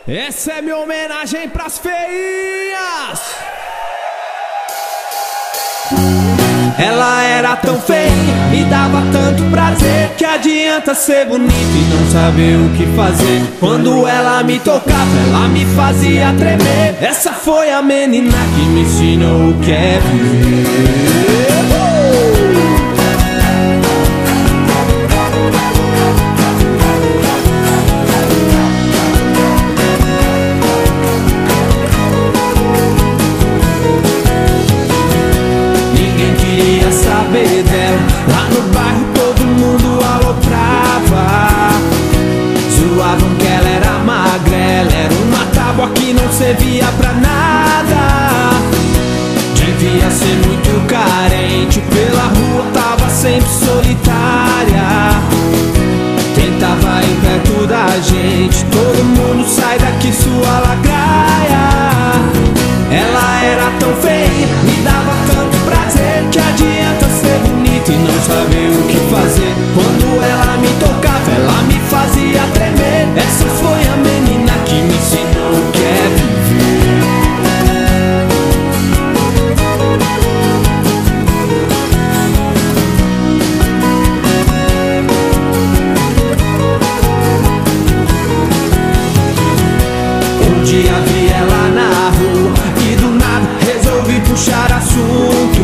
Essa é minha homenagem pras feinhas. Ela era tão feia, me dava tanto prazer. Que adianta ser bonita e não saber o que fazer. Quando ela me tocava, ela me fazia tremer. Essa foi a menina que me ensinou o que é viver. Dela. Lá no bairro todo mundo aloprava, zoavam que ela era magrela, era uma tábua que não servia pra nada. Devia ser muito carente, pela rua tava sempre solitária. Tentava ir perto da gente, todo mundo sai daqui sua lacraia. Ela era tão feia, me dava tanto prazer. Que adianta ser bonita e não saber o que fazer. Quando ela me tocava, ela me fazia tremer. Essa foi a menina que me ensinou o que é viver. Um dia vi ela na rua e do nada resolvi puxar assunto.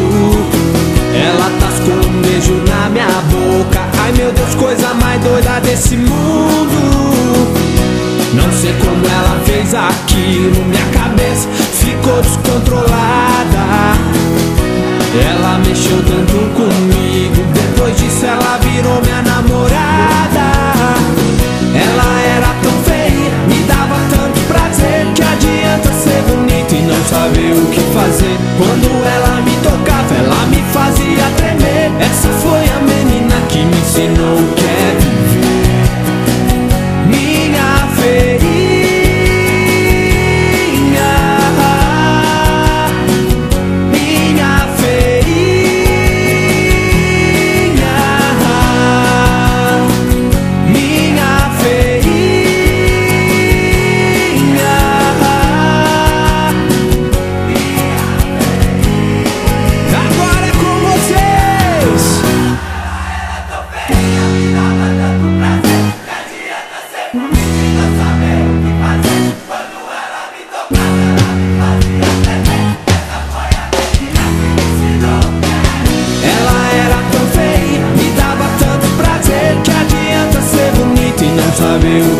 Ela tascou um beijo na minha boca. Ai meu Deus, coisa mais doida desse mundo. Não sei como ela fez aquilo, minha cabeça ficou descontrolada. Ela mexeu tanto comigo, depois disso ela virou minha namorada. Ela era tão feia, me dava tanto prazer. Que adianta ser bonita e não saber o que fazer. Quando ela me tocava, ela me fazia tremer. Essa foi a menina que me ensinou o que é viver. Minha feinha, minha feinha, minha feinha. Agora é com vocês. Ela era tão feia, me dava tanto prazer. Que adianta ser bonita e não saber o